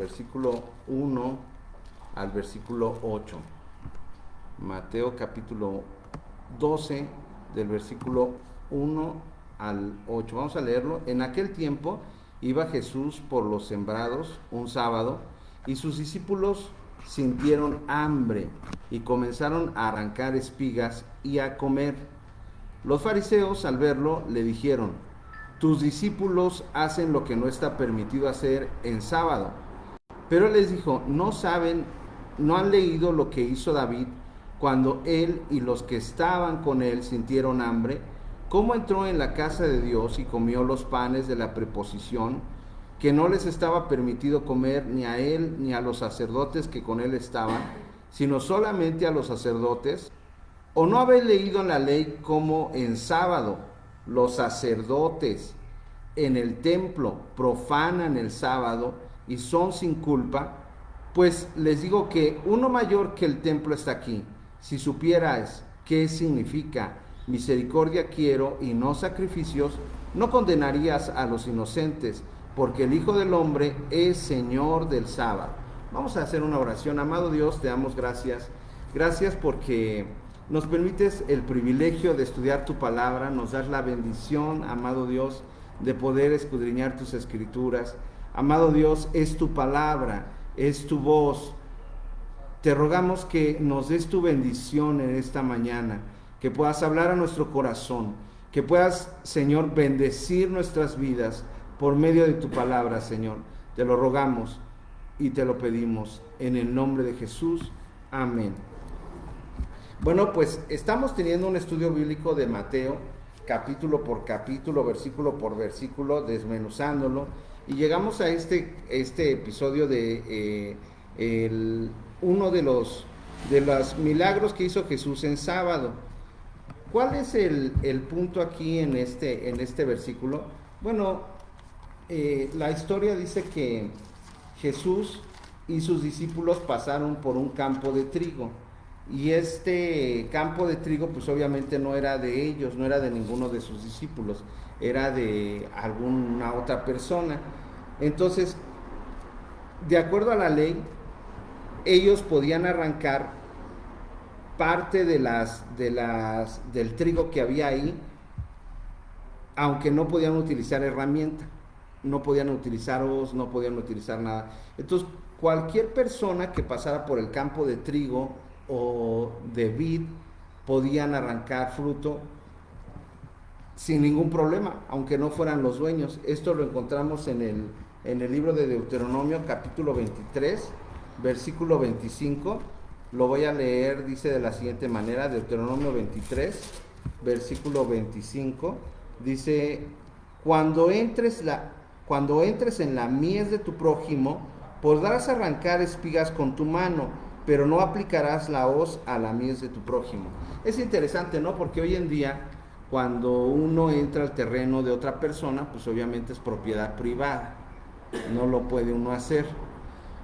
versículo 1 al versículo 8. Mateo capítulo 12, del versículo 1 al 8. Vamos a leerlo. En aquel tiempo iba Jesús por los sembrados un sábado, y sus discípulos sintieron hambre y comenzaron a arrancar espigas y a comer. Los fariseos, al verlo, le dijeron: tus discípulos hacen lo que no está permitido hacer en sábado. Pero él les dijo: no saben, no han leído lo que hizo David cuando él y los que estaban con él sintieron hambre, cómo entró en la casa de Dios y comió los panes de la preposición, que no les estaba permitido comer ni a él ni a los sacerdotes que con él estaban, sino solamente a los sacerdotes. ¿O no habéis leído en la ley cómo en sábado los sacerdotes en el templo profanan el sábado y son sin culpa? Pues les digo que uno mayor que el templo está aquí. Si supierais qué significa misericordia quiero y no sacrificios, no condenarías a los inocentes, porque el Hijo del Hombre es Señor del sábado. Vamos a hacer una oración. Amado Dios, te damos gracias. Gracias porque nos permites el privilegio de estudiar tu palabra, nos das la bendición, amado Dios, de poder escudriñar tus escrituras. Amado Dios, es tu palabra, es tu voz. Te rogamos que nos des tu bendición en esta mañana, que puedas hablar a nuestro corazón, que puedas, Señor, bendecir nuestras vidas por medio de tu palabra, Señor. Te lo rogamos y te lo pedimos en el nombre de Jesús. Amén. Bueno, pues estamos teniendo un estudio bíblico de Mateo, capítulo por capítulo, versículo por versículo, desmenuzándolo, y llegamos a este episodio de uno de los milagros que hizo Jesús en sábado. ¿Cuál es el punto aquí en este versículo? Bueno, la historia dice que Jesús y sus discípulos pasaron por un campo de trigo. Y este campo de trigo pues obviamente no era de ellos, no era de ninguno de sus discípulos, era de alguna otra persona. Entonces, de acuerdo a la ley, ellos podían arrancar parte del trigo que había ahí, aunque no podían utilizar herramienta, no podían utilizar hoz, no podían utilizar nada. Entonces, cualquier persona que pasara por el campo de trigo o de vid podían arrancar fruto sin ningún problema, aunque no fueran los dueños. Esto lo encontramos en el libro de Deuteronomio, capítulo 23, versículo 25. Lo voy a leer, dice de la siguiente manera: Deuteronomio 23, versículo 25, dice: cuando entres en la mies de tu prójimo, podrás arrancar espigas con tu mano, pero no aplicarás la hoz a la mies de tu prójimo. Es interesante, ¿no? Porque hoy en día, cuando uno entra al terreno de otra persona, pues obviamente es propiedad privada, no lo puede uno hacer.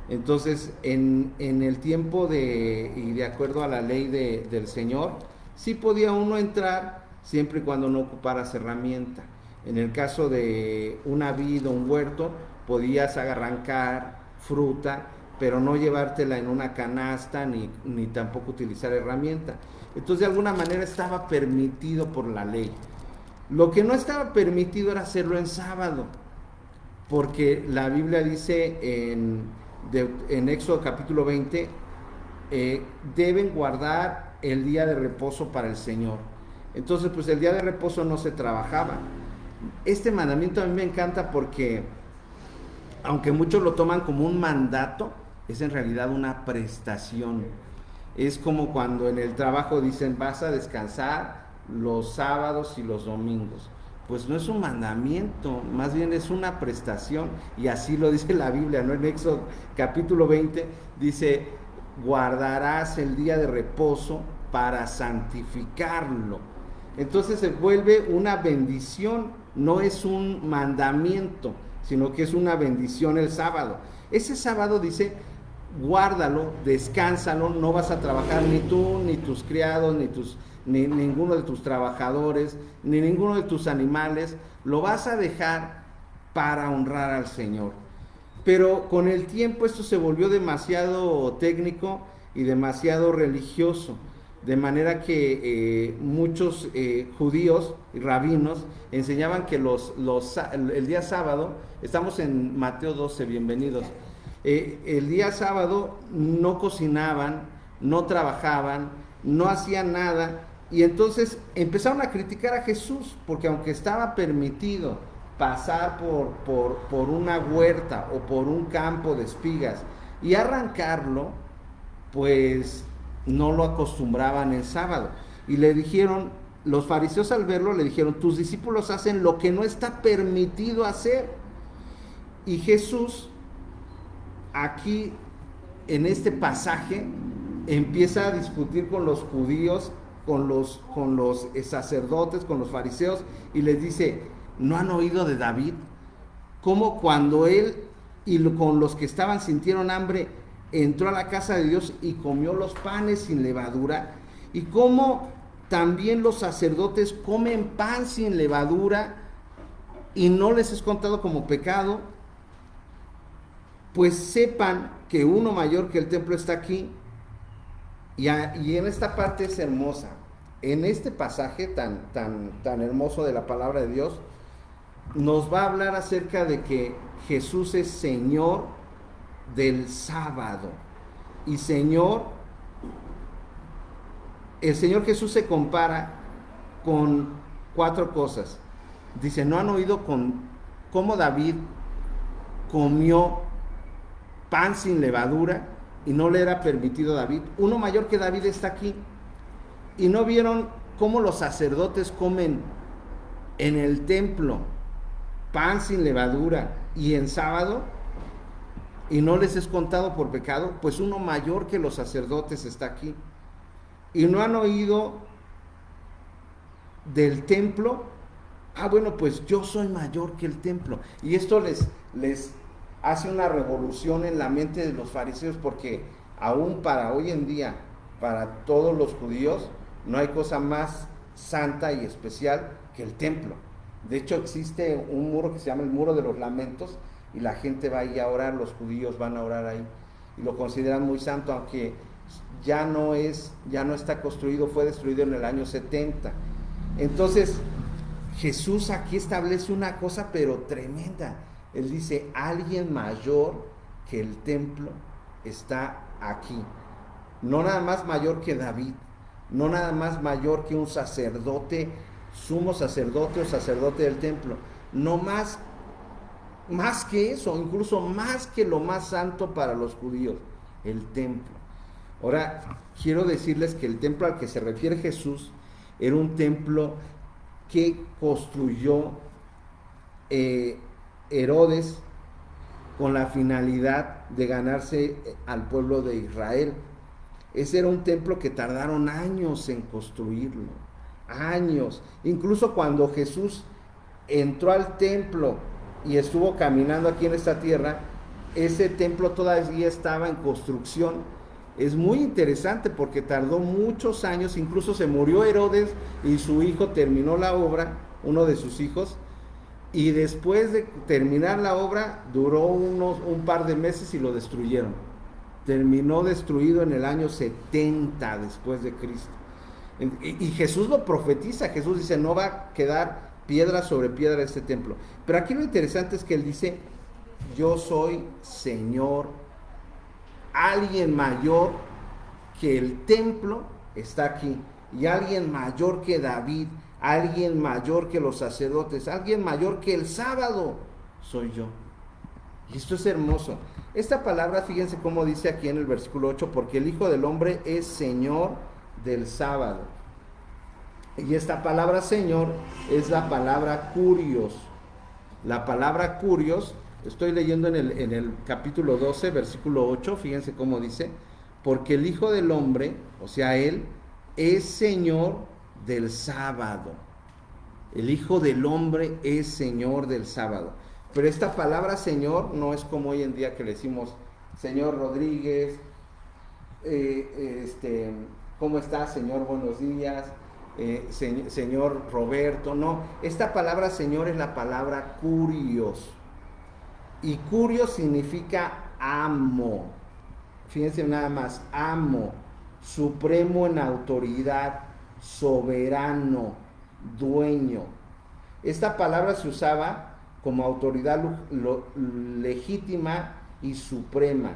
Entonces, en el tiempo y de acuerdo a la ley del Señor, sí podía uno entrar siempre y cuando no ocuparas herramienta. En el caso de una vid o un huerto, podías arrancar fruta, pero no llevártela en una canasta ni tampoco utilizar herramienta. Entonces, de alguna manera estaba permitido por la ley. Lo que no estaba permitido era hacerlo en sábado, porque la Biblia dice en Éxodo capítulo 20, deben guardar el día de reposo para el Señor. Entonces, pues el día de reposo no se trabajaba. Este mandamiento a mí me encanta porque, aunque muchos lo toman como un mandato, es en realidad una prestación. Es como cuando en el trabajo dicen: vas a descansar los sábados y los domingos. Pues no es un mandamiento, más bien es una prestación, y así lo dice la Biblia, ¿no? En Éxodo capítulo 20 dice: guardarás el día de reposo para santificarlo. Entonces se vuelve una bendición, no es un mandamiento, sino que es una bendición el sábado. Ese sábado dice: guárdalo, descánsalo, no vas a trabajar ni tú, ni tus criados, ni ninguno de tus trabajadores, ni ninguno de tus animales, lo vas a dejar para honrar al Señor. Pero con el tiempo esto se volvió demasiado técnico y demasiado religioso, de manera que muchos judíos y rabinos enseñaban que el día sábado, estamos en Mateo 12, bienvenidos, el día sábado no cocinaban, no trabajaban, no hacían nada, y entonces empezaron a criticar a Jesús, porque aunque estaba permitido pasar por una huerta o por un campo de espigas y arrancarlo, pues no lo acostumbraban el sábado. Y le dijeron, los fariseos al verlo le dijeron, tus discípulos hacen lo que no está permitido hacer. Y Jesús, aquí en este pasaje, empieza a discutir con los judíos, con los sacerdotes, con los fariseos, y les dice, ¿no han oído de David? Cómo cuando él con los que estaban sintieron hambre, entró a la casa de Dios y comió los panes sin levadura, y cómo también los sacerdotes comen pan sin levadura y no les es contado como pecado. Pues sepan que uno mayor que el templo está aquí. Y en esta parte es hermosa. En este pasaje tan hermoso de la palabra de Dios, nos va a hablar acerca de que Jesús es Señor del sábado. Y el Señor Jesús se compara con 4 cosas. Dice, ¿no han oído cómo David comió pan sin levadura y no le era permitido a David? Uno mayor que David está aquí. ¿Y no vieron cómo los sacerdotes comen en el templo pan sin levadura y en sábado y no les es contado por pecado? Pues uno mayor que los sacerdotes está aquí. ¿Y no han oído del templo? Bueno, pues yo soy mayor que el templo. Y esto les hace una revolución en la mente de los fariseos, porque aún para hoy en día, para todos los judíos, no hay cosa más santa y especial que el templo. De hecho, existe un muro que se llama el Muro de los Lamentos, y la gente va ahí a orar, los judíos van a orar ahí, y lo consideran muy santo, aunque ya no está construido, fue destruido en el año 70. Entonces, Jesús aquí establece una cosa pero tremenda. Él dice, alguien mayor que el templo está aquí. No nada más mayor que David, no nada más mayor que un sacerdote, sumo sacerdote o sacerdote del templo, no más que eso, incluso más que lo más santo para los judíos, el templo. Ahora, quiero decirles que el templo al que se refiere Jesús era un templo que construyó Herodes con la finalidad de ganarse al pueblo de Israel. Ese era un templo que tardaron años en construirlo, años. Incluso cuando Jesús entró al templo y estuvo caminando aquí en esta tierra, ese templo todavía estaba en construcción. Es muy interesante porque tardó muchos años, incluso se murió Herodes y su hijo terminó la obra, uno de sus hijos, y después de terminar la obra duró un par de meses y lo destruyeron. Terminó destruido en el año 70 después de Cristo. Y Jesús lo profetiza, Jesús dice, no va a quedar piedra sobre piedra este templo. Pero aquí lo interesante es que él dice, yo soy Señor. Alguien mayor que el templo está aquí, y alguien mayor que David, alguien mayor que los sacerdotes, alguien mayor que el sábado, soy yo. Y esto es hermoso. Esta palabra, fíjense cómo dice aquí en el versículo 8, porque el Hijo del Hombre es Señor del sábado. Y esta palabra Señor es la palabra Kurios. La palabra Kurios, estoy leyendo en el capítulo 12, versículo 8, fíjense cómo dice, porque el Hijo del Hombre, o sea, Él, es Señor del sábado. El Hijo del Hombre es Señor del sábado. Pero esta palabra Señor no es como hoy en día que le decimos, Señor Rodríguez, ¿cómo estás, Señor? Buenos días. Señor Roberto. No, esta palabra Señor es la palabra Kurios. Y curio significa amo. Fíjense nada más, amo, supremo en autoridad, soberano, dueño. Esta palabra se usaba como autoridad legítima y suprema.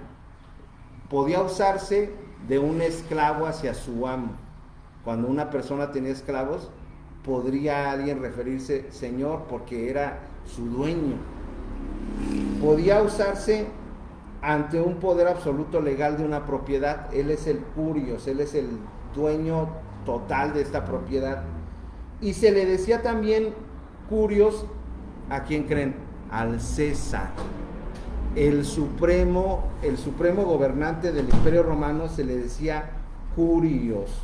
Podía usarse de un esclavo hacia su amo. Cuando una persona tenía esclavos, podría alguien referirse señor porque era su dueño. Podía usarse ante un poder absoluto legal de una propiedad. Él es el curios, él es el dueño total de esta propiedad. Y se le decía también curios, ¿a quién creen? Al César. El supremo gobernante del Imperio Romano se le decía curios.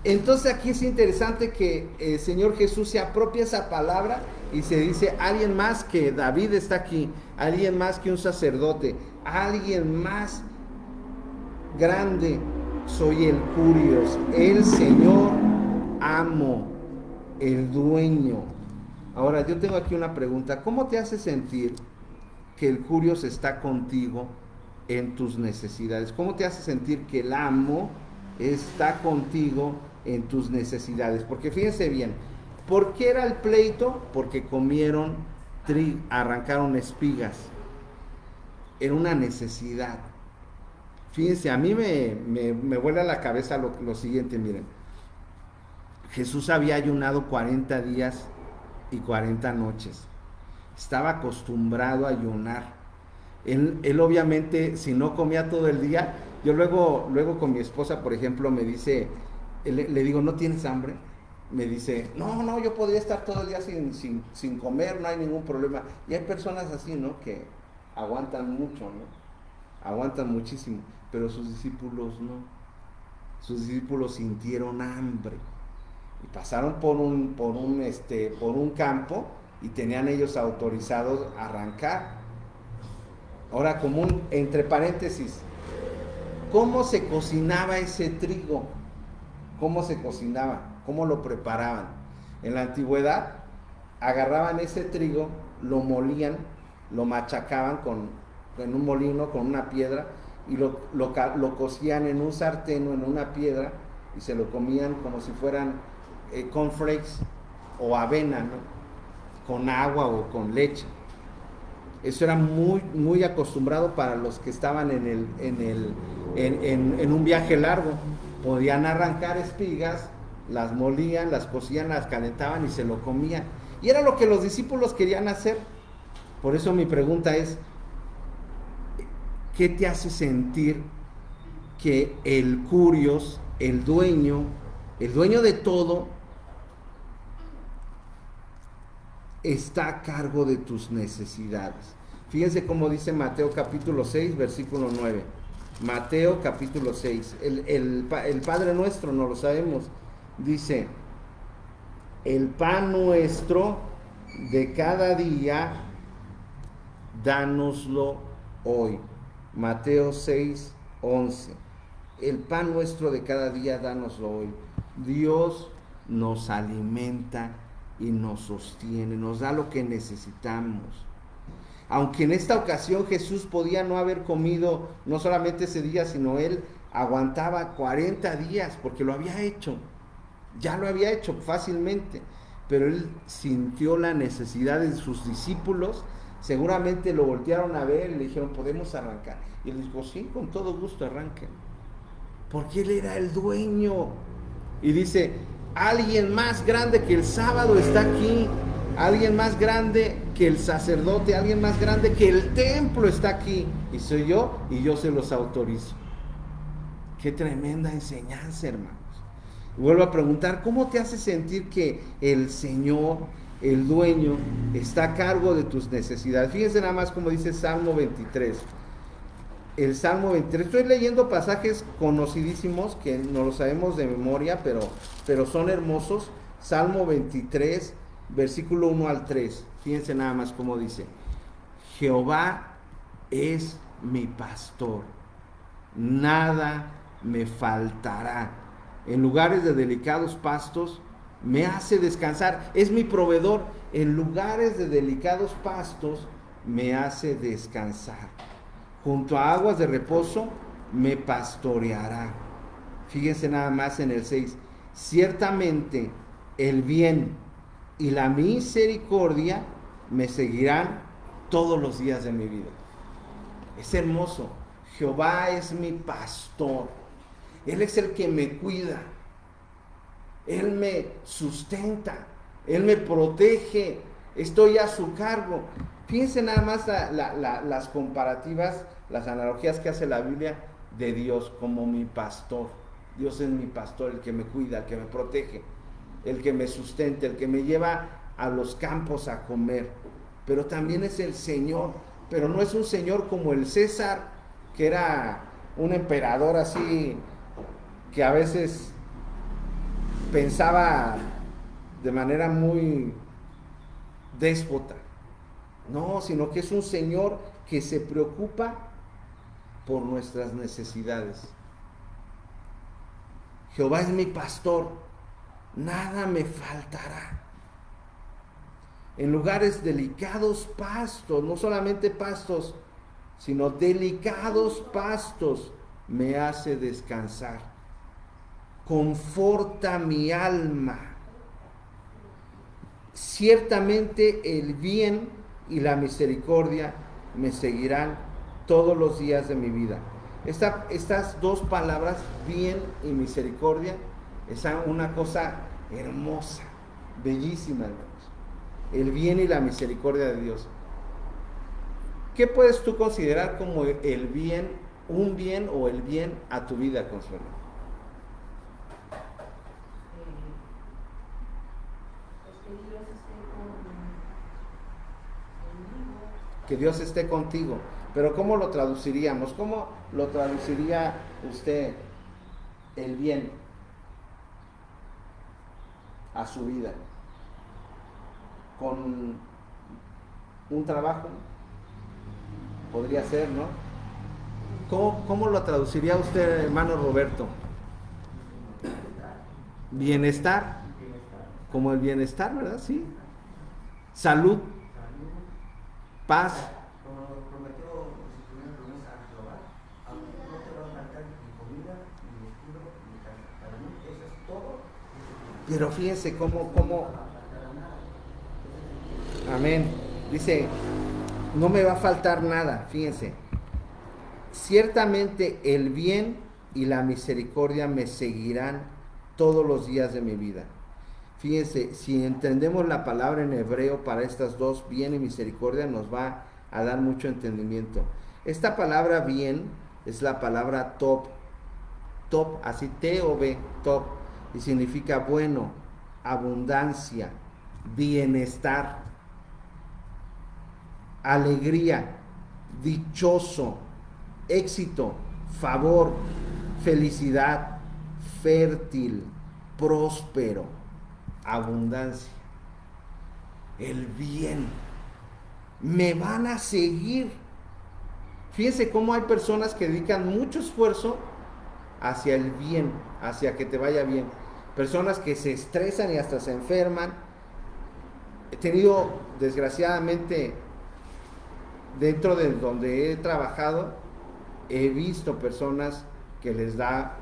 Entonces aquí es interesante que el Señor Jesús se apropia esa palabra y se dice, alguien más que David está aquí, alguien más que un sacerdote, alguien más grande, soy el curios, el Señor amo, el dueño. Ahora yo tengo aquí una pregunta, ¿cómo te hace sentir que el curios está contigo en tus necesidades? ¿Cómo te hace sentir que el amo está contigo en tus necesidades? Porque fíjense bien, ¿por qué era el pleito? Porque comieron trigo, arrancaron espigas. Era una necesidad. Fíjense, a mí me vuela la cabeza lo siguiente, miren. Jesús había ayunado 40 días y 40 noches. Estaba acostumbrado a ayunar. Él obviamente, si no comía todo el día, yo luego con mi esposa, por ejemplo, me dice, le digo, ¿no tienes hambre? Me dice, no, yo podría estar todo el día sin comer, no hay ningún problema. Y hay personas así, ¿no? Que aguantan mucho, ¿no? Aguantan muchísimo, pero sus discípulos no. Sus discípulos sintieron hambre y pasaron por un campo y tenían ellos autorizados a arrancar. Ahora, entre paréntesis, ¿cómo se cocinaba ese trigo? ¿Cómo se cocinaba? ¿Cómo lo preparaban? En la antigüedad, agarraban ese trigo, lo molían, lo machacaban en un molino con una piedra y lo cocían en un sartén o en una piedra y se lo comían como si fueran cornflakes o avena, ¿no? Con agua o con leche. Eso era muy, muy acostumbrado para los que estaban en un viaje largo. Podían arrancar espigas, las molían, las cocían, las calentaban y se lo comían. Y era lo que los discípulos querían hacer. Por eso mi pregunta es, ¿qué te hace sentir que el curios, el dueño de todo, está a cargo de tus necesidades? Fíjense cómo dice Mateo capítulo 6, versículo 9. Mateo capítulo 6. El Padre Nuestro, no lo sabemos. Dice, el pan nuestro de cada día, dánoslo hoy. Mateo 6, 11. El pan nuestro de cada día, dánoslo hoy. Dios nos alimenta y nos sostiene, nos da lo que necesitamos. Aunque en esta ocasión Jesús podía no haber comido no solamente ese día, sino él aguantaba 40 días porque lo había hecho. Ya lo había hecho fácilmente, pero él sintió la necesidad de sus discípulos. Seguramente lo voltearon a ver y le dijeron, ¿podemos arrancar? Y él dijo, sí, con todo gusto arranquen. Porque él era el dueño. Y dice, alguien más grande que el sábado está aquí, alguien más grande que el sacerdote, alguien más grande que el templo está aquí, y soy yo, y yo se los autorizo. Qué tremenda enseñanza, hermanos. Y vuelvo a preguntar, ¿cómo te hace sentir que el Señor, el dueño, está a cargo de tus necesidades? Fíjense nada más como dice Salmo 23. El Salmo 23, estoy leyendo pasajes conocidísimos que no lo sabemos de memoria, pero son hermosos. Salmo 23, versículo 1 al 3. Fíjense nada más cómo dice: Jehová es mi pastor, nada me faltará. En lugares de delicados pastos me hace descansar. Es mi proveedor. En lugares de delicados pastos me hace descansar. Junto a aguas de reposo me pastoreará. Fíjense nada más en el 6. Ciertamente el bien y la misericordia me seguirán todos los días de mi vida. Es hermoso. Jehová es mi pastor. Él es el que me cuida. Él me sustenta. Él me protege. Estoy a su cargo. Fíjense nada más las comparativas, las analogías que hace la Biblia de Dios como mi pastor. Dios es mi pastor, el que me cuida, el que me protege, el que me sustenta, el que me lleva a los campos a comer. Pero también es el Señor, pero no es un Señor como el César, que era un emperador así, que a veces pensaba de manera muy déspota. No, sino que es un Señor que se preocupa por nuestras necesidades. Jehová es mi pastor, nada me faltará. En lugares delicados pastos, no solamente pastos, sino delicados pastos, me hace descansar. Conforta mi alma. Ciertamente el bien y la misericordia me seguirán todos los días de mi vida. Estas dos palabras, bien y misericordia, es una cosa hermosa, bellísima, hermanos. El bien y la misericordia de Dios. ¿Qué puedes tú considerar como el bien, un bien o el bien a tu vida, Consuelo? Que Dios esté contigo. Pero ¿cómo lo traduciríamos? ¿Cómo lo traduciría usted el bien a su vida? ¿Con un trabajo? Podría ser, ¿no? ¿Cómo lo traduciría usted, hermano Roberto? Bienestar. Como el bienestar, ¿verdad? Sí. Salud. Paz. Pero fíjense cómo, amén. Dice, no me va a faltar nada, fíjense. Ciertamente el bien y la misericordia me seguirán todos los días de mi vida. Fíjense, si entendemos la palabra en hebreo para estas dos, bien y misericordia, nos va a dar mucho entendimiento. Esta palabra bien es la palabra top, así T-O-B, top, y significa bueno, abundancia, bienestar, alegría, dichoso, éxito, favor, felicidad, fértil, próspero, abundancia, el bien. Me van a seguir. Fíjense cómo hay personas que dedican mucho esfuerzo hacia el bien, hacia que te vaya bien. Personas que se estresan y hasta se enferman. He tenido, desgraciadamente, dentro de donde he trabajado, he visto personas que les da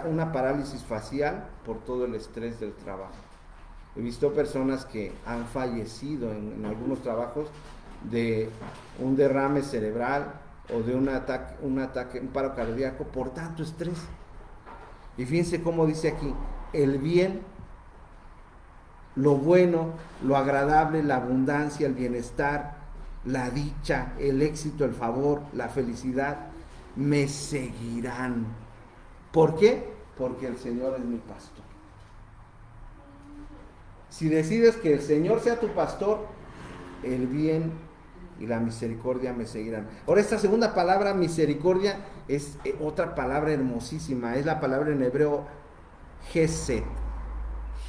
una parálisis facial por todo el estrés del trabajo. He visto personas que han fallecido en algunos trabajos de un derrame cerebral o de un paro cardíaco por tanto estrés. Y fíjense cómo dice aquí, el bien, lo bueno, lo agradable, la abundancia, el bienestar, la dicha, el éxito, el favor, la felicidad, me seguirán. ¿Por qué? Porque el Señor es mi pastor. Si decides que el Señor sea tu pastor, el bien y la misericordia me seguirán. Ahora, esta segunda palabra, misericordia, es otra palabra hermosísima. Es la palabra en hebreo Gesed.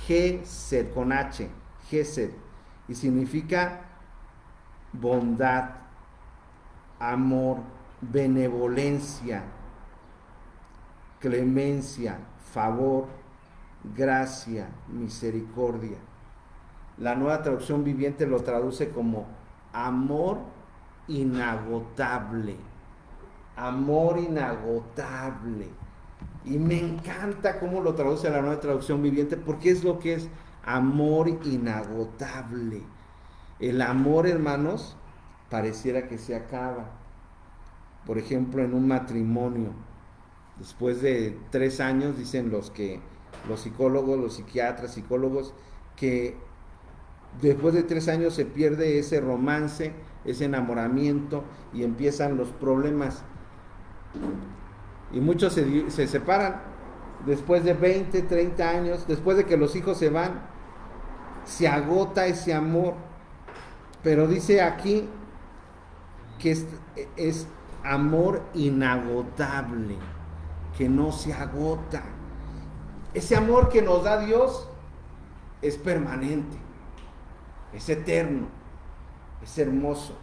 Gesed con H. Gesed. Y significa bondad, amor, benevolencia, clemencia, favor, gracia, misericordia. La Nueva Traducción Viviente lo traduce como amor inagotable. Amor inagotable. Y me encanta cómo lo traduce la Nueva Traducción Viviente, porque es lo que es amor inagotable. El amor, hermanos, pareciera que se acaba. Por ejemplo, en un matrimonio, después de 3 años, dicen los psicólogos, los psiquiatras, psicólogos, que después de 3 años se pierde ese romance, ese enamoramiento, y empiezan los problemas. Y muchos se separan después de 20, 30 años, después de que los hijos se van, se agota ese amor. Pero dice aquí que es amor inagotable, que no se agota. Ese amor que nos da Dios es permanente, es eterno, es hermoso.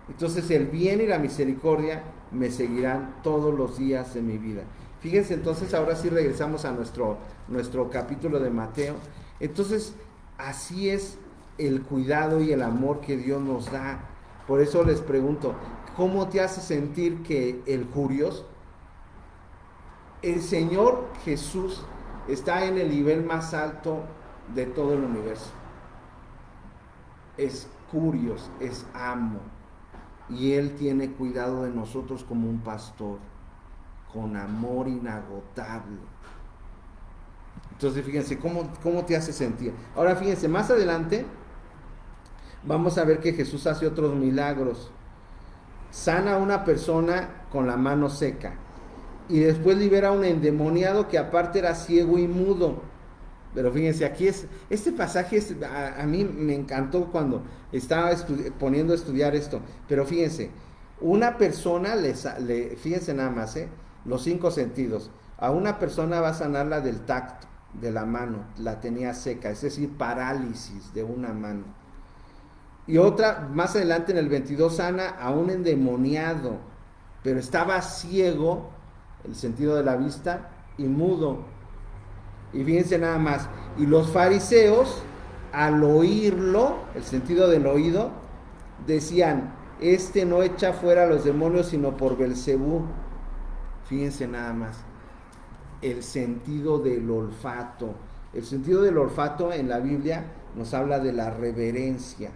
Entonces el bien y la misericordia me seguirán todos los días de mi vida. Fíjense, entonces ahora sí regresamos a nuestro capítulo de Mateo. Entonces así es el cuidado y el amor que Dios nos da. Por eso les pregunto, ¿cómo te hace sentir que el Curios, el Señor Jesús, está en el nivel más alto de todo el universo? Es Curios, es amo. Y Él tiene cuidado de nosotros como un pastor, con amor inagotable. Entonces fíjense, ¿cómo te hace sentir? Ahora fíjense, más adelante vamos a ver que Jesús hace otros milagros. Sana a una persona con la mano seca. Y después libera a un endemoniado que aparte era ciego y mudo. Pero fíjense, aquí este pasaje a mí me encantó cuando estaba poniendo a estudiar esto. Pero fíjense, una persona, fíjense nada más, los 5 sentidos. A una persona va a sanarla del tacto, de la mano, la tenía seca, es decir, parálisis de una mano. Y otra, más adelante en el 22, sana a un endemoniado, pero estaba ciego, el sentido de la vista, y mudo. Y fíjense nada más, y los fariseos, al oírlo, el sentido del oído, decían, este no echa fuera a los demonios sino por Belcebú. Fíjense nada más, el sentido del olfato. El sentido del olfato en la Biblia nos habla de la reverencia.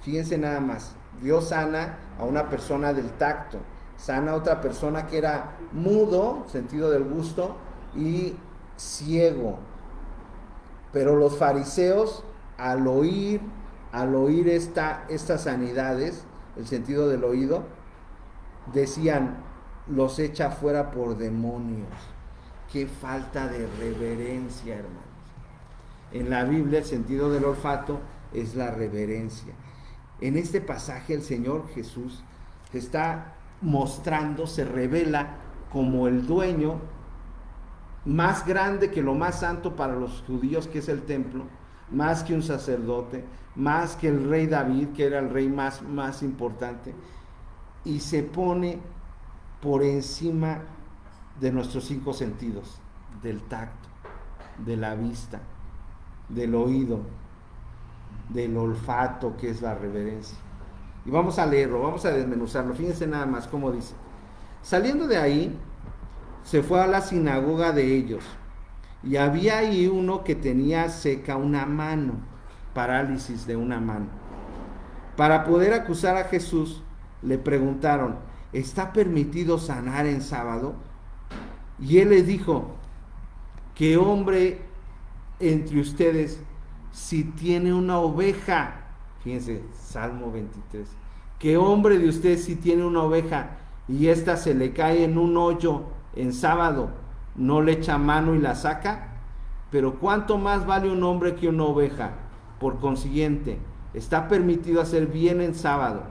Fíjense nada más, Dios sana a una persona del tacto, sana a otra persona que era mudo, sentido del gusto, y ciego. Pero los fariseos, al oír estas sanidades, el sentido del oído, decían, los echa fuera por demonios. Qué falta de reverencia, hermanos. En la Biblia el sentido del olfato es la reverencia. En este pasaje el Señor Jesús se está mostrando, se revela como el dueño más grande que lo más santo para los judíos, que es el templo, más que un sacerdote, más que el rey David, que era el rey más importante, y se pone por encima de nuestros 5 sentidos, del tacto, de la vista, del oído, del olfato, que es la reverencia. Y vamos a leerlo, vamos a desmenuzarlo. Fíjense nada más cómo dice. Saliendo de ahí, se fue a la sinagoga de ellos, y había ahí uno que tenía seca una mano, parálisis de una mano. Para poder acusar a Jesús, le preguntaron, ¿está permitido sanar en sábado? Y él les dijo, ¿qué hombre entre ustedes, si tiene una oveja? Fíjense, Salmo 23. ¿Qué hombre de ustedes, si tiene una oveja y ésta se le cae en un hoyo en sábado, no le echa mano y la saca? Pero ¿cuánto más vale un hombre que una oveja? Por consiguiente, está permitido hacer bien en sábado.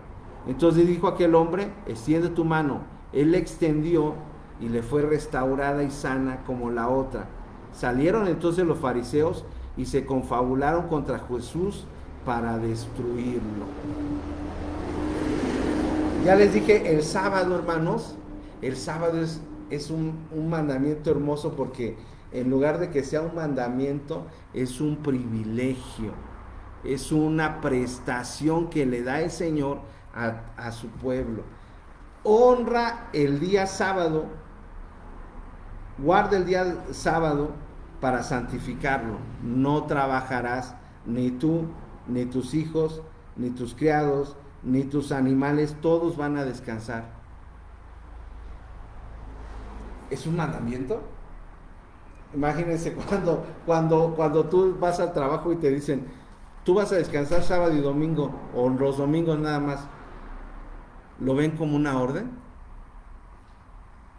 Entonces dijo aquel hombre, extiende tu mano. Él la extendió y le fue restaurada y sana como la otra. Salieron entonces los fariseos y se confabularon contra Jesús para destruirlo. Ya les dije, el sábado, hermanos, el sábado es un mandamiento hermoso, porque en lugar de que sea un mandamiento, es un privilegio. es una prestación que le da el Señor a su pueblo. Honra el día sábado, guarda el día sábado para santificarlo. No trabajarás, ni tú, ni tus hijos, ni tus criados, ni tus animales, todos van a descansar. ¿Es un mandamiento? Imagínense cuando tú vas al trabajo y te dicen, tú vas a descansar sábado y domingo, o los domingos nada más. ¿Lo ven como una orden?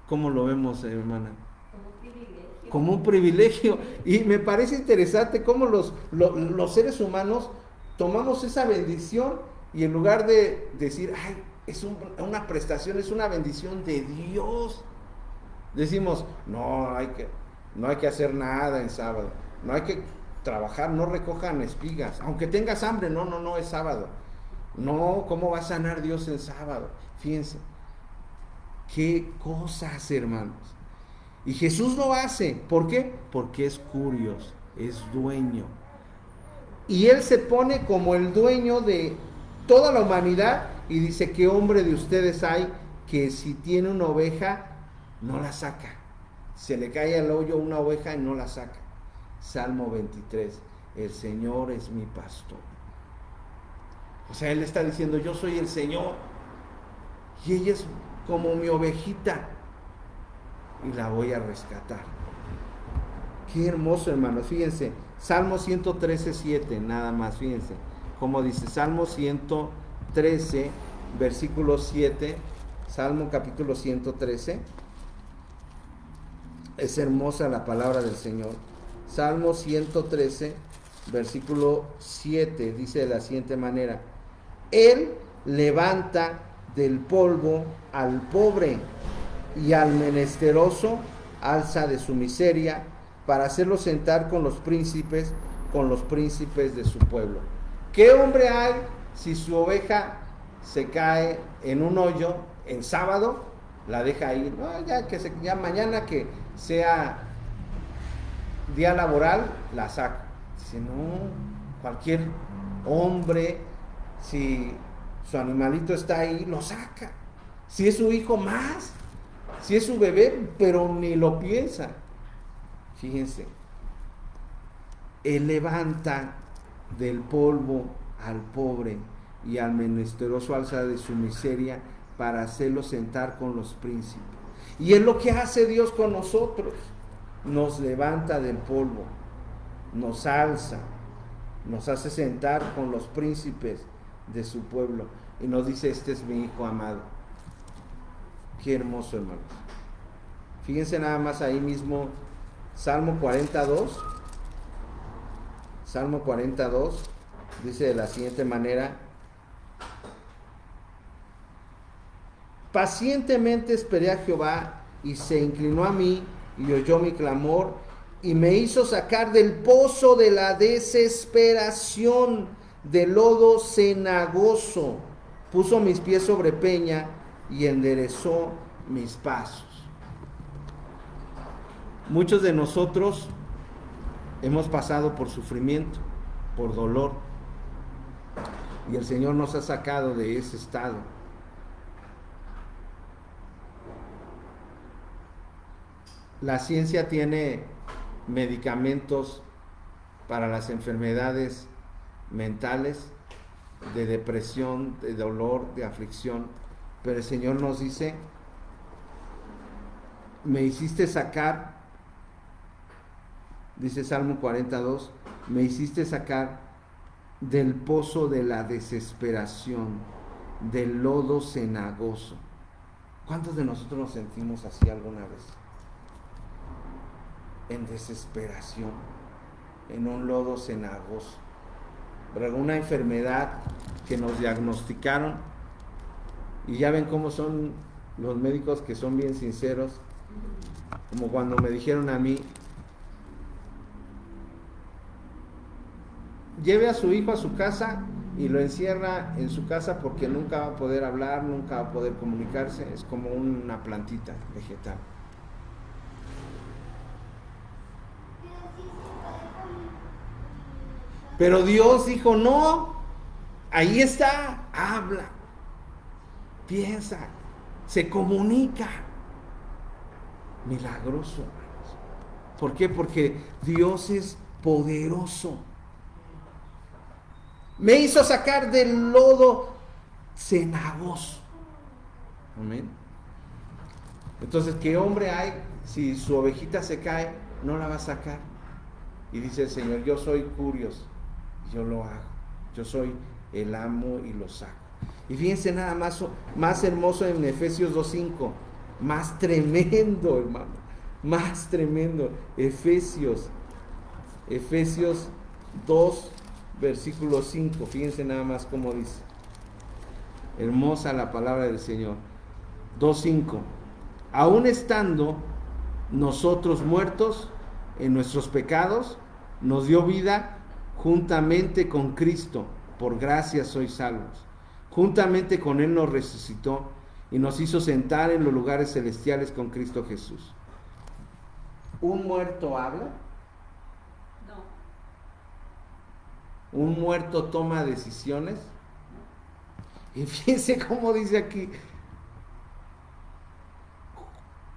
¿Cómo lo vemos, hermana? Como un privilegio. Y me parece interesante cómo los seres humanos tomamos esa bendición y en lugar de decir, ay, es una prestación, es una bendición de Dios, decimos, no hay que hacer nada en sábado, no hay que trabajar, no recojan espigas, aunque tengas hambre, no, es sábado. No, ¿cómo va a sanar Dios el sábado? Fíjense, qué cosas, hermanos. Y Jesús lo hace, ¿por qué? Porque es curioso, es dueño. Y Él se pone como el dueño de toda la humanidad y dice, ¿qué hombre de ustedes hay que si tiene una oveja, no la saca? Se le cae al hoyo una oveja y no la saca. Salmo 23, el Señor es mi pastor. O sea, Él está diciendo, yo soy el Señor y ella es como mi ovejita y la voy a rescatar. Qué hermoso, hermanos. Fíjense, Salmo 113, 7, nada más, fíjense cómo dice Salmo 113, versículo 7, Salmo capítulo 113. Es hermosa la palabra del Señor. Salmo 113, versículo 7, dice de la siguiente manera: Él levanta del polvo al pobre y al menesteroso alza de su miseria para hacerlo sentar con los príncipes de su pueblo. ¿Qué hombre hay si su oveja se cae en un hoyo en sábado? La deja ir, no, ya mañana que sea día laboral, la saca. Dice, no, cualquier hombre, si su animalito está ahí, lo saca. Si es su hijo más, si es su bebé, pero ni lo piensa. Fíjense, Él levanta del polvo al pobre y al menesteroso alza de su miseria para hacerlo sentar con los príncipes. Y es lo que hace Dios con nosotros. Nos levanta del polvo, nos alza, nos hace sentar con los príncipes de su pueblo y nos dice, este es mi hijo amado. Qué hermoso, hermanos. Fíjense nada más ahí mismo, Salmo 42. Salmo 42 dice de la siguiente manera: pacientemente esperé a Jehová y se inclinó a mí y oyó mi clamor y me hizo sacar del pozo de la desesperación, del lodo cenagoso. Puso mis pies sobre peña y enderezó mis pasos. Muchos de nosotros hemos pasado por sufrimiento, por dolor, y el Señor nos ha sacado de ese estado. La ciencia tiene medicamentos para las enfermedades mentales, de depresión, de dolor, de aflicción, pero el Señor nos dice, me hiciste sacar, dice Salmo 42, me hiciste sacar del pozo de la desesperación, del lodo cenagoso. ¿Cuántos de nosotros nos sentimos así alguna vez? En desesperación, en un lodo cenagoso, alguna enfermedad que nos diagnosticaron, y ya ven cómo son los médicos, que son bien sinceros, como cuando me dijeron a mí, lleve a su hijo a su casa y lo encierra en su casa porque nunca va a poder hablar, nunca va a poder comunicarse, es como una plantita vegetal. Pero Dios dijo, no, ahí está, habla, piensa, se comunica. Milagroso, hermanos. ¿Por qué? Porque Dios es poderoso. Me hizo sacar del lodo cenagoso. Amén. Entonces, ¿qué hombre hay si su ovejita se cae, no la va a sacar? Y dice el Señor, yo soy curioso, yo lo hago. Yo soy el amo y lo saco. Y fíjense nada más hermoso en Efesios 2:5, más tremendo, hermano, más tremendo. Efesios 2, versículo 5, fíjense nada más cómo dice. Hermosa la palabra del Señor. 2:5. Aún estando nosotros muertos en nuestros pecados, nos dio vida juntamente con Cristo. Por gracia sois salvos. Juntamente con Él nos resucitó y nos hizo sentar en los lugares celestiales con Cristo Jesús. ¿Un muerto habla? No. ¿Un muerto toma decisiones? Y fíjense cómo dice aquí.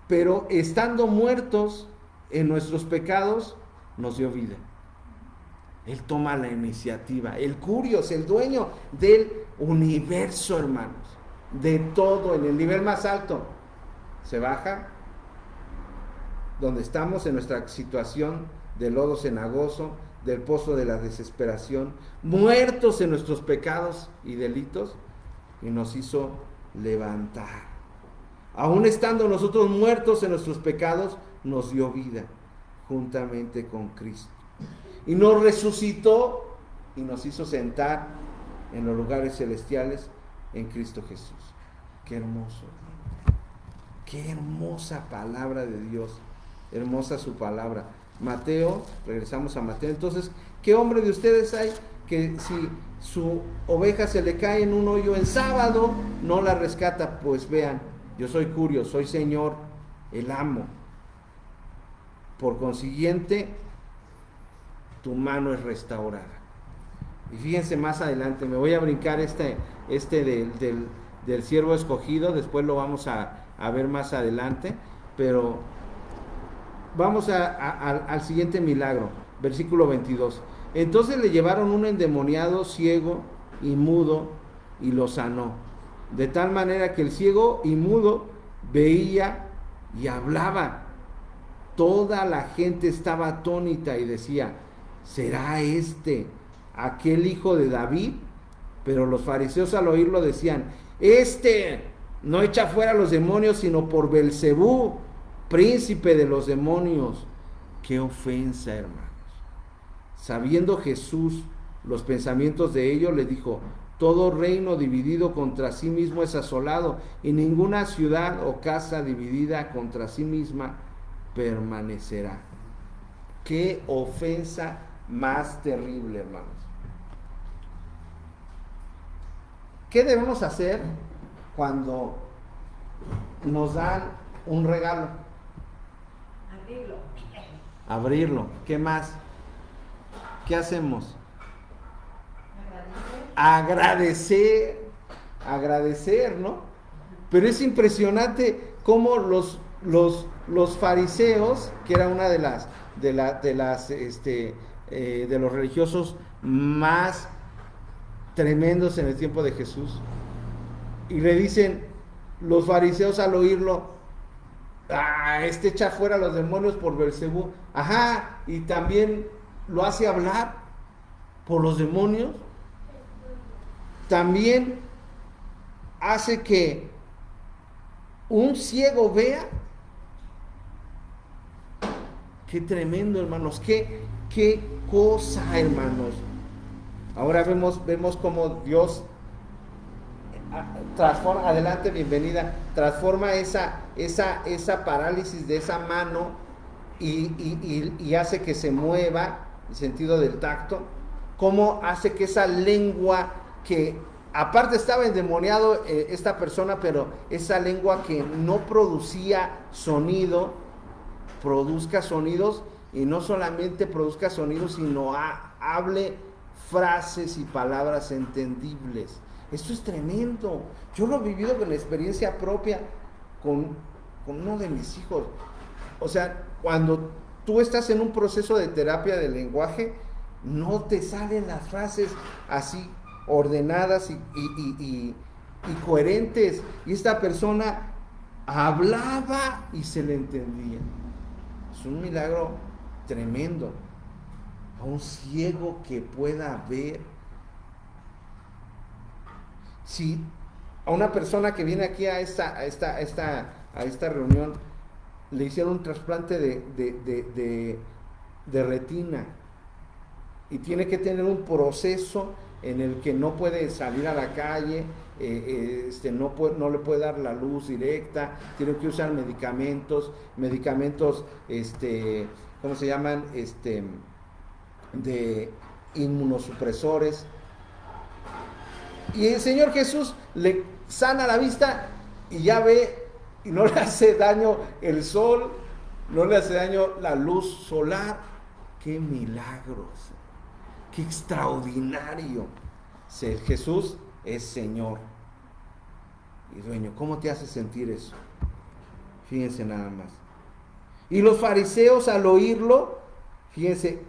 Pero estando muertos en nuestros pecados, nos dio vida. Él toma la iniciativa. El Curios, el dueño del universo, hermanos. De todo, en el nivel más alto. Se baja, donde estamos en nuestra situación de lodo cenagoso, del pozo de la desesperación, muertos en nuestros pecados y delitos, y nos hizo levantar. Aún estando nosotros muertos en nuestros pecados, nos dio vida juntamente con Cristo. Y nos resucitó y nos hizo sentar en los lugares celestiales en Cristo Jesús. Qué hermoso, qué hermosa palabra de Dios, hermosa su palabra. Mateo, regresamos a Mateo. Entonces, ¿qué hombre de ustedes hay que si su oveja se le cae en un hoyo en sábado, no la rescata? Pues vean, yo soy Curioso, soy Señor, el amo. Por consiguiente, tu mano es restaurada. Y fíjense más adelante, me voy a brincar este del siervo escogido, después lo vamos a ver más adelante, pero vamos al siguiente milagro, versículo 22. Entonces le llevaron un endemoniado ciego y mudo y lo sanó, de tal manera que el ciego y mudo veía y hablaba. Toda la gente estaba atónita y decía, ¿será este aquel hijo de David? Pero los fariseos al oírlo decían, este no echa fuera a los demonios sino por Belcebú, príncipe de los demonios. Qué ofensa, hermanos. Sabiendo Jesús los pensamientos de ellos, le dijo, todo reino dividido contra sí mismo es asolado, y ninguna ciudad o casa dividida contra sí misma permanecerá. Qué ofensa más terrible, hermanos. ¿Qué debemos hacer cuando nos dan un regalo? Abrirlo. ¿Qué más? ¿Qué hacemos? Agradecer, ¿no? Pero es impresionante cómo los fariseos, que era una de los religiosos más tremendos en el tiempo de Jesús, y le dicen los fariseos al oírlo, este echa fuera a los demonios por Belcebú. Ajá, y también lo hace hablar por los demonios. También hace que un ciego vea. Qué tremendo, hermanos, qué cosa, hermanos. Ahora vemos cómo Dios transforma, adelante, bienvenida, transforma esa parálisis de esa mano y hace que se mueva el sentido del tacto. Cómo hace que esa lengua que aparte estaba endemoniado esta persona, pero esa lengua que no producía sonido, produzca sonidos, y no solamente produzca sonidos, sino hable frases y palabras entendibles. Esto es tremendo. Yo lo he vivido con la experiencia propia con uno de mis hijos. O sea, cuando tú estás en un proceso de terapia del lenguaje, no te salen las frases así ordenadas y coherentes. Y esta persona hablaba y se le entendía. Es un milagro tremendo. A un ciego que pueda ver. Si a una persona que viene aquí a esta reunión le hicieron un trasplante de retina y tiene que tener un proceso en el que no puede salir a la calle, no le puede dar la luz directa, tiene que usar medicamentos, ¿cómo se llaman? De inmunosupresores. Y el Señor Jesús le sana la vista y ya ve, y no le hace daño el sol, no le hace daño la luz solar. ¡Qué milagros! ¡Qué extraordinario! Jesús es Señor y dueño. ¿Cómo te hace sentir eso? Fíjense nada más. Y los fariseos, al oírlo, fíjense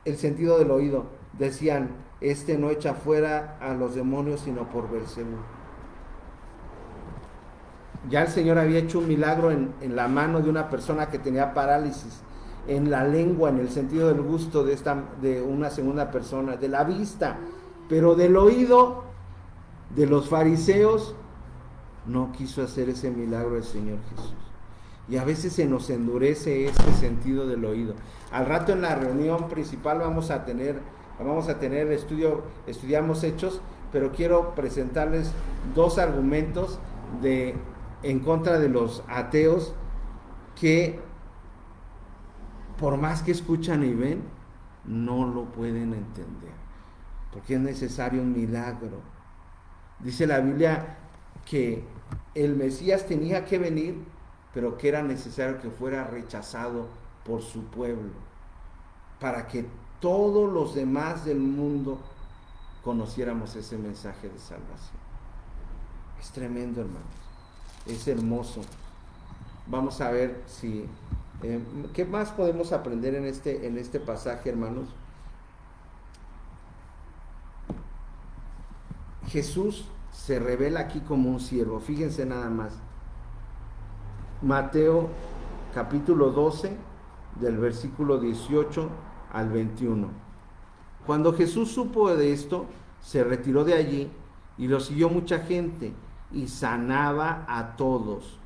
el sentido del oído, decían: este no echa fuera a los demonios sino por Beelzebú. Ya el Señor había hecho un milagro en la mano de una persona que tenía parálisis, en la lengua, en el sentido del gusto de una segunda persona, de la vista, pero del oído de los fariseos no quiso hacer ese milagro el Señor Jesús. Y a veces se nos endurece este sentido del oído. Al rato en la reunión principal vamos a tener estudiamos Hechos, pero quiero presentarles dos argumentos en contra de los ateos que, por más que escuchan y ven, no lo pueden entender, porque es necesario un milagro. Dice la Biblia que el Mesías tenía que venir, pero que era necesario que fuera rechazado por su pueblo, para que todos los demás del mundo conociéramos ese mensaje de salvación. Es tremendo, hermanos. Es hermoso. Vamos a ver si ¿qué más podemos aprender en este pasaje, hermanos? Jesús se revela aquí como un siervo. Fíjense nada más. Mateo capítulo 12, del versículo 18 al 21. Cuando Jesús supo de esto, se retiró de allí y lo siguió mucha gente, y sanaba a todos,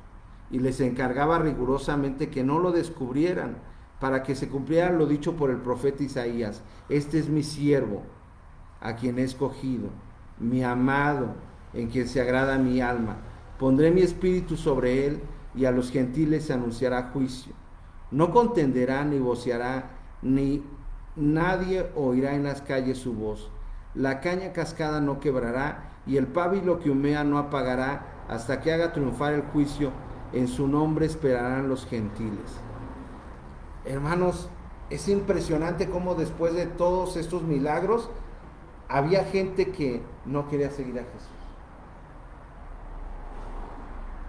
y les encargaba rigurosamente que no lo descubrieran, para que se cumpliera lo dicho por el profeta Isaías: este es mi siervo, a quien he escogido, mi amado, en quien se agrada mi alma. Pondré mi espíritu sobre él, y a los gentiles se anunciará juicio. No contenderá ni voceará, ni nadie oirá en las calles su voz. La caña cascada no quebrará, y el pábilo que humea no apagará, hasta que haga triunfar el juicio. En su nombre esperarán los gentiles. Hermanos, es impresionante cómo después de todos estos milagros había gente que no quería seguir a Jesús.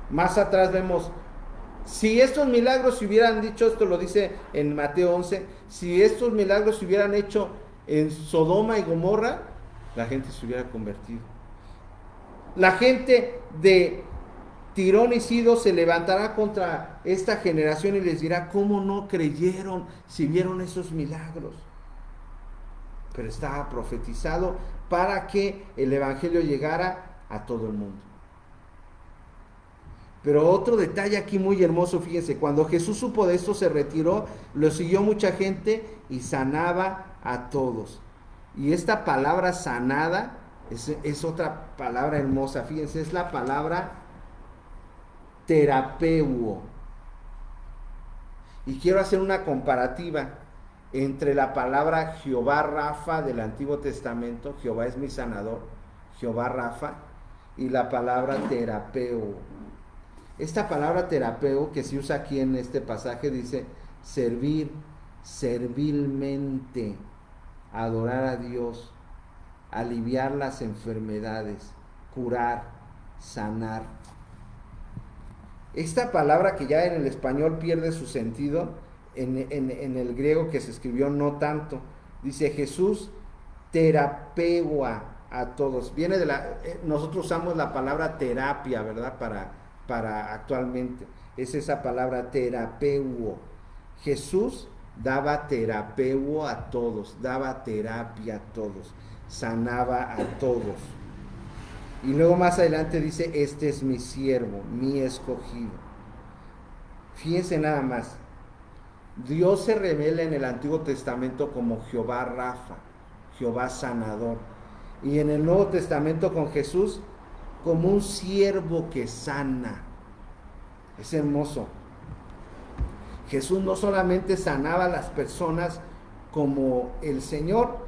Más atrás vemos: si estos milagros se hubieran dicho, esto lo dice en Mateo 11, si estos milagros se hubieran hecho en Sodoma y Gomorra, la gente se hubiera convertido. La gente de Tirón y Sidón se levantará contra esta generación y les dirá: ¿cómo no creyeron si vieron esos milagros? Pero estaba profetizado para que el evangelio llegara a todo el mundo. Pero otro detalle aquí muy hermoso, fíjense: cuando Jesús supo de esto, se retiró, lo siguió mucha gente y sanaba a todos. Y esta palabra sanada es otra palabra hermosa, fíjense, es la palabra terapeuo. Y quiero hacer una comparativa entre la palabra Jehová Rafa del Antiguo Testamento: Jehová es mi sanador, Jehová Rafa, y la palabra terapeuo. Esta palabra terapeuo que se usa aquí en este pasaje dice servir servilmente adorar a Dios, aliviar las enfermedades, curar, sanar. Esta palabra que ya en el español pierde su sentido, en el griego que se escribió no tanto. Dice Jesús terapeua a todos. Viene de nosotros usamos la palabra terapia, ¿verdad? Para actualmente. Es esa palabra terapeuo. Jesús daba terapeuo a todos, daba terapia a todos, sanaba a todos. Y luego más adelante dice, este es mi siervo, mi escogido. Fíjense nada más. Dios se revela en el Antiguo Testamento como Jehová Rafa, Jehová sanador. Y en el Nuevo Testamento con Jesús como un siervo que sana. Es hermoso. Jesús no solamente sanaba a las personas como el Señor,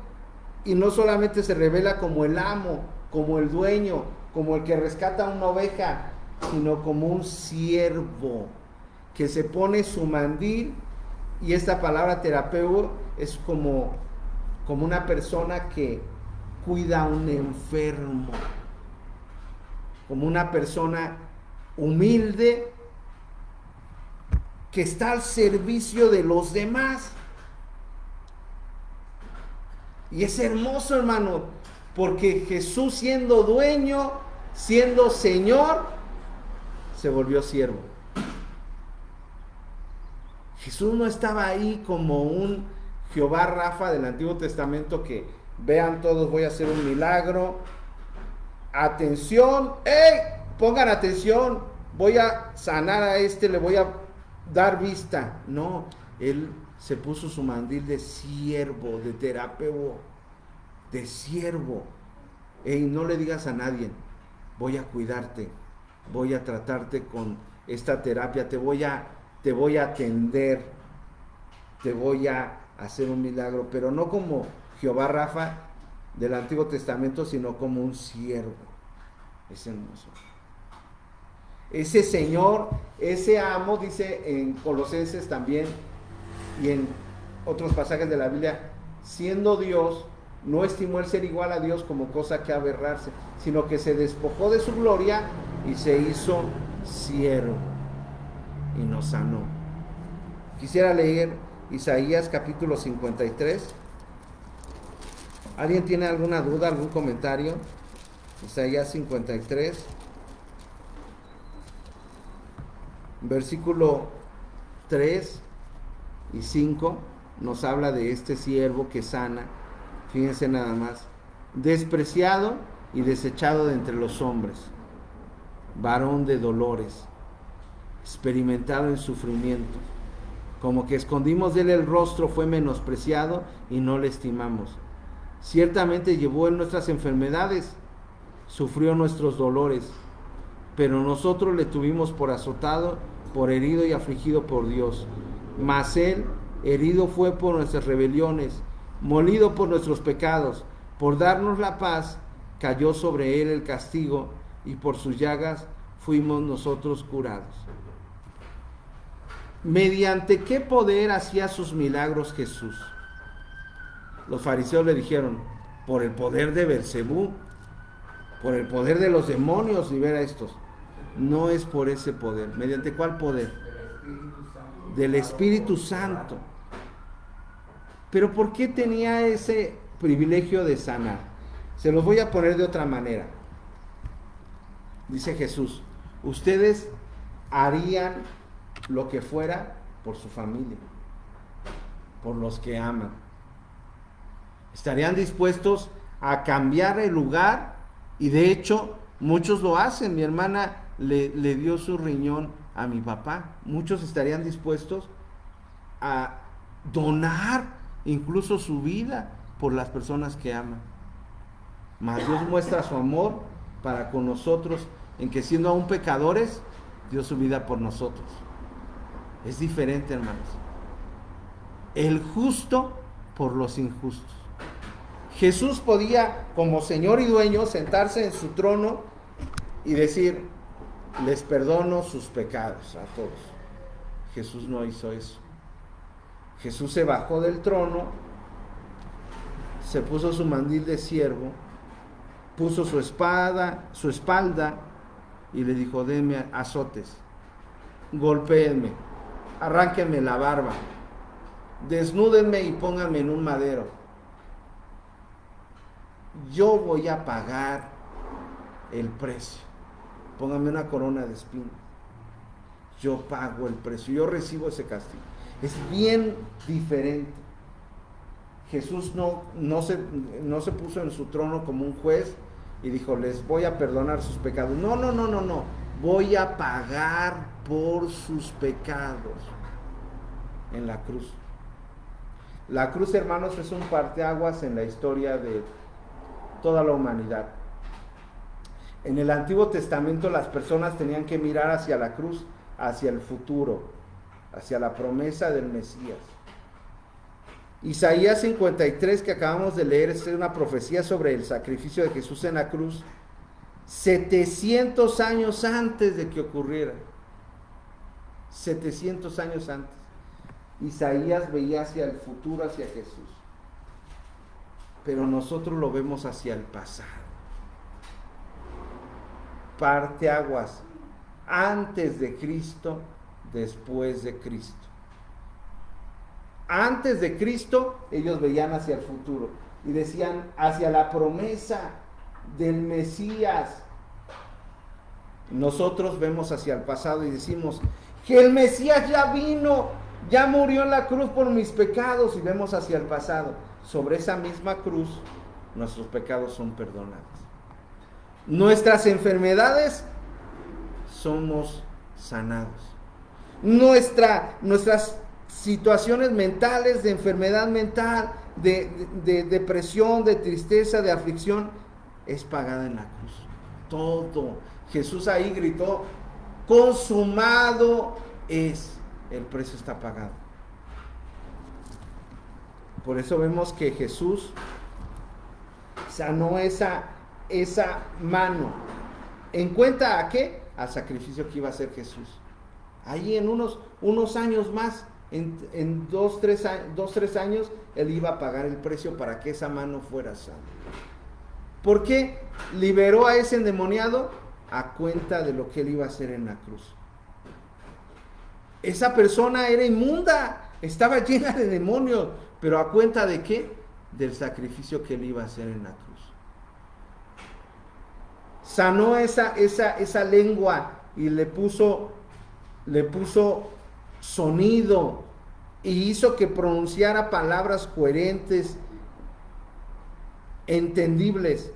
y no solamente se revela como el amo, como el dueño, como el que rescata una oveja, sino como un siervo que se pone su mandil. Y esta palabra terapeuta es como una persona que cuida a un enfermo, como una persona humilde que está al servicio de los demás. Y es hermoso, hermano, porque Jesús, siendo dueño, siendo Señor, se volvió siervo. Jesús no estaba ahí como un Jehová Rafa del Antiguo Testamento que vean todos, voy a hacer un milagro. Atención, pongan atención, voy a sanar a este, le voy a dar vista. No, él se puso su mandil de siervo, de terapeuta, de siervo. No le digas a nadie, voy a cuidarte, voy a tratarte con esta terapia, te voy a atender, te voy a hacer un milagro, pero no como Jehová Rafa del Antiguo Testamento, sino como un siervo. Es hermoso. Ese Señor, ese amo, dice en Colosenses también y en otros pasajes de la Biblia, siendo Dios, no estimó el ser igual a Dios como cosa que aberrarse, sino que se despojó de su gloria y se hizo siervo y nos sanó. Quisiera leer Isaías capítulo 53. ¿Alguien tiene alguna duda, algún comentario? Isaías 53, versículo 3 y 5, nos habla de este siervo que sana. Fíjense nada más. Despreciado y desechado de entre los hombres, varón de dolores, experimentado en sufrimiento. Como que escondimos de él el rostro, fue menospreciado y no le estimamos. Ciertamente llevó él nuestras enfermedades, sufrió nuestros dolores, pero nosotros le tuvimos por azotado, por herido y afligido por Dios. Mas él herido fue por nuestras rebeliones, molido por nuestros pecados. Por darnos la paz, cayó sobre él el castigo, y por sus llagas fuimos nosotros curados. ¿Mediante qué poder hacía sus milagros Jesús? Los fariseos le dijeron, por el poder de Belcebú, por el poder de los demonios, libera a estos. No es por ese poder. ¿Mediante cuál poder? Del Espíritu Santo. Pero ¿por qué tenía ese privilegio de sanar? Se los voy a poner de otra manera. Dice Jesús, ustedes harían lo que fuera por su familia, por los que aman. Estarían dispuestos a cambiar el lugar, y de hecho muchos lo hacen. Mi hermana le dio su riñón a mi papá. Muchos estarían dispuestos a donar incluso su vida por las personas que aman. Mas Dios muestra su amor para con nosotros en que, siendo aún pecadores, dio su vida por nosotros. Es diferente, hermanos. El justo por los injustos. Jesús podía, como Señor y dueño, sentarse en su trono y decir, les perdono sus pecados a todos. Jesús no hizo eso. Jesús se bajó del trono, se puso su mandil de siervo, puso su espalda y le dijo: denme azotes, golpéenme, arránquenme la barba, desnúdenme y pónganme en un madero. Yo voy a pagar el precio. Pónganme una corona de espinas. Yo pago el precio, yo recibo ese castigo. Es bien diferente. Jesús no se puso en su trono como un juez y dijo: les voy a perdonar sus pecados. No. Voy a pagar por sus pecados en la cruz. La cruz, hermanos, es un parteaguas en la historia de toda la humanidad. En el Antiguo Testamento las personas tenían que mirar hacia la cruz, hacia el futuro, hacia la promesa del Mesías. Isaías 53, que acabamos de leer, es una profecía sobre el sacrificio de Jesús en la cruz 700 años antes de que ocurriera. 700 años antes. Isaías veía hacia el futuro, hacia Jesús. Pero nosotros lo vemos hacia el pasado. Parteaguas, antes de Cristo, después de Cristo. Antes de Cristo, ellos veían hacia el futuro y decían hacia la promesa del Mesías. Nosotros vemos hacia el pasado y decimos que el Mesías ya vino, ya murió en la cruz por mis pecados, y vemos hacia el pasado. Sobre esa misma cruz, nuestros pecados son perdonados. Nuestras enfermedades, somos sanados. Nuestras situaciones mentales, de enfermedad mental, de depresión, de tristeza, de aflicción, es pagada en la cruz. Todo. Jesús ahí gritó: consumado es. El precio está pagado. Por eso vemos que Jesús sanó esa mano. ¿En cuenta a qué? Al sacrificio que iba a hacer Jesús. Ahí en unos años más, en 2-3 años, Él iba a pagar el precio para que esa mano fuera sana. ¿Por qué liberó a ese endemoniado? A cuenta de lo que Él iba a hacer en la cruz. Esa persona era inmunda, estaba llena de demonios, pero ¿a cuenta de qué? Del sacrificio que Él iba a hacer en la cruz. Sanó esa lengua y le puso sonido y hizo que pronunciara palabras coherentes, entendibles.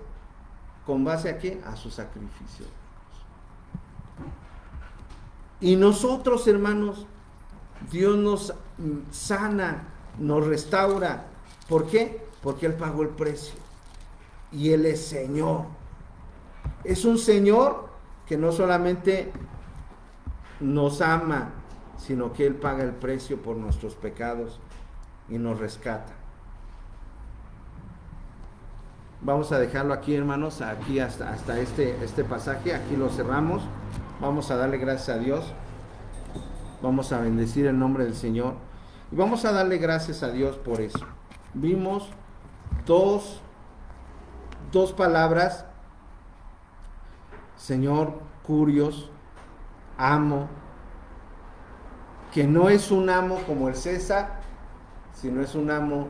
¿Con base a qué? A su sacrificio. Y nosotros, hermanos, Dios nos sana, nos restaura. ¿Por qué? Porque Él pagó el precio. Y Él es Señor. Es un Señor que no solamente nos ama, sino que Él paga el precio por nuestros pecados y nos rescata. Vamos a dejarlo aquí, hermanos, aquí hasta este pasaje. Aquí lo cerramos. Vamos a darle gracias a Dios. Vamos a bendecir el nombre del Señor. Y vamos a darle gracias a Dios por eso. Vimos dos palabras: Señor, Curios, amo. Que no es un amo como el César, sino es un amo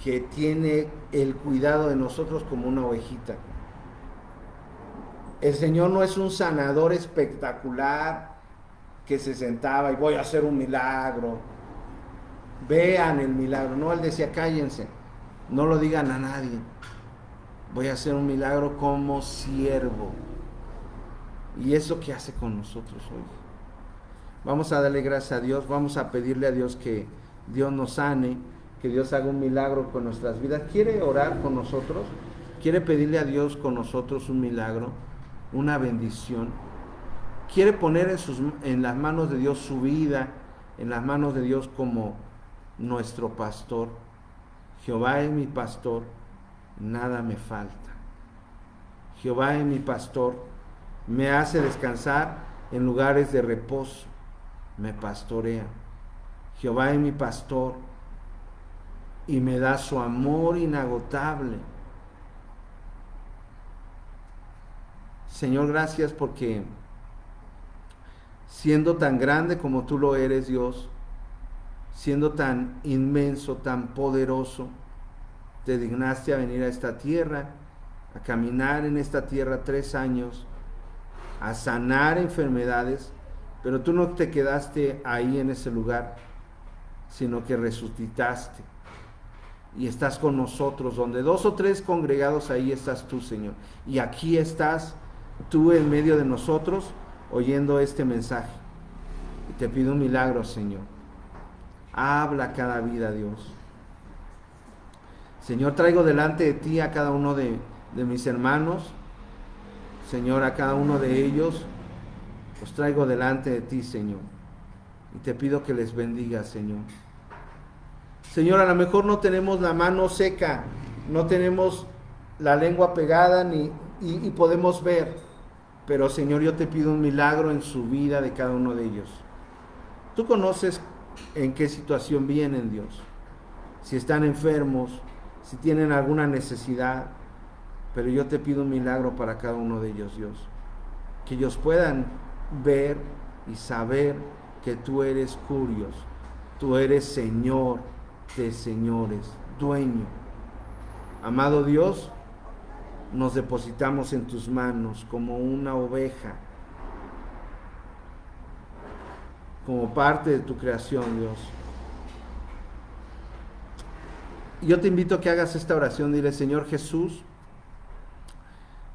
que tiene el cuidado de nosotros como una ovejita. El Señor no es un sanador espectacular que se sentaba y voy a hacer un milagro. Vean el milagro. No, Él decía: cállense, no lo digan a nadie. Voy a hacer un milagro como siervo. Y es lo que hace con nosotros hoy. Vamos a darle gracias a Dios. Vamos a pedirle a Dios que Dios nos sane, que Dios haga un milagro con nuestras vidas. ¿Quiere orar con nosotros? ¿Quiere pedirle a Dios con nosotros un milagro, una bendición? ¿Quiere poner en las manos de Dios su vida, en las manos de Dios como nuestro pastor? Jehová es mi pastor, nada me falta. Jehová es mi pastor, me hace descansar en lugares de reposo, me pastorea. Jehová es mi pastor, y me da su amor inagotable. Señor, gracias porque siendo tan grande como tú lo eres, Dios, siendo tan inmenso, tan poderoso, te dignaste a venir a esta tierra, a caminar en esta tierra 3 años, a sanar enfermedades, pero tú no te quedaste ahí en ese lugar, sino que resucitaste y estás con nosotros. Donde 2 o 3 congregados, ahí estás tú, Señor. Y aquí estás tú en medio de nosotros, oyendo este mensaje. Y te pido un milagro, Señor. Habla cada vida, Dios. Señor, traigo delante de ti a cada uno de mis hermanos. Señor, a cada uno de ellos los traigo delante de ti, Señor. Y te pido que les bendigas, Señor. Señor, a lo mejor no tenemos la mano seca, no tenemos la lengua pegada y podemos ver. Pero, Señor, yo te pido un milagro en su vida de cada uno de ellos. Tú conoces en qué situación vienen, Dios. Si están enfermos, si tienen alguna necesidad. Pero yo te pido un milagro para cada uno de ellos, Dios. Que ellos puedan ver y saber que tú eres Curios. Tú eres Señor de señores, dueño. Amado Dios, nos depositamos en tus manos como una oveja, como parte de tu creación, Dios. Y yo te invito a que hagas esta oración. Dile: Señor Jesús,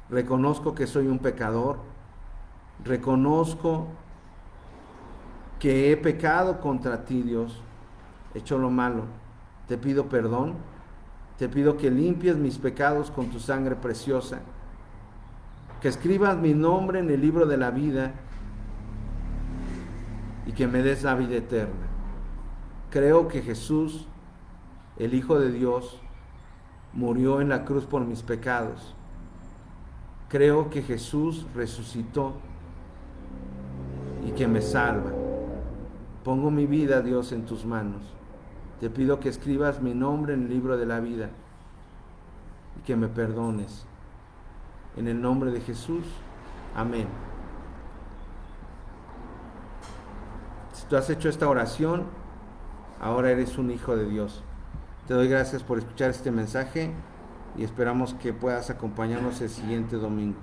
reconozco que soy un pecador, reconozco que he pecado contra ti, Dios, he hecho lo malo. Te pido perdón, te pido que limpies mis pecados con tu sangre preciosa, que escribas mi nombre en el libro de la vida y que me des la vida eterna. Creo que Jesús, el Hijo de Dios, murió en la cruz por mis pecados. Creo que Jesús resucitó y que me salva. Pongo mi vida, Dios, en tus manos. Te pido que escribas mi nombre en el libro de la vida y que me perdones. En el nombre de Jesús. Amén. Si tú has hecho esta oración, ahora eres un hijo de Dios. Te doy gracias por escuchar este mensaje y esperamos que puedas acompañarnos el siguiente domingo.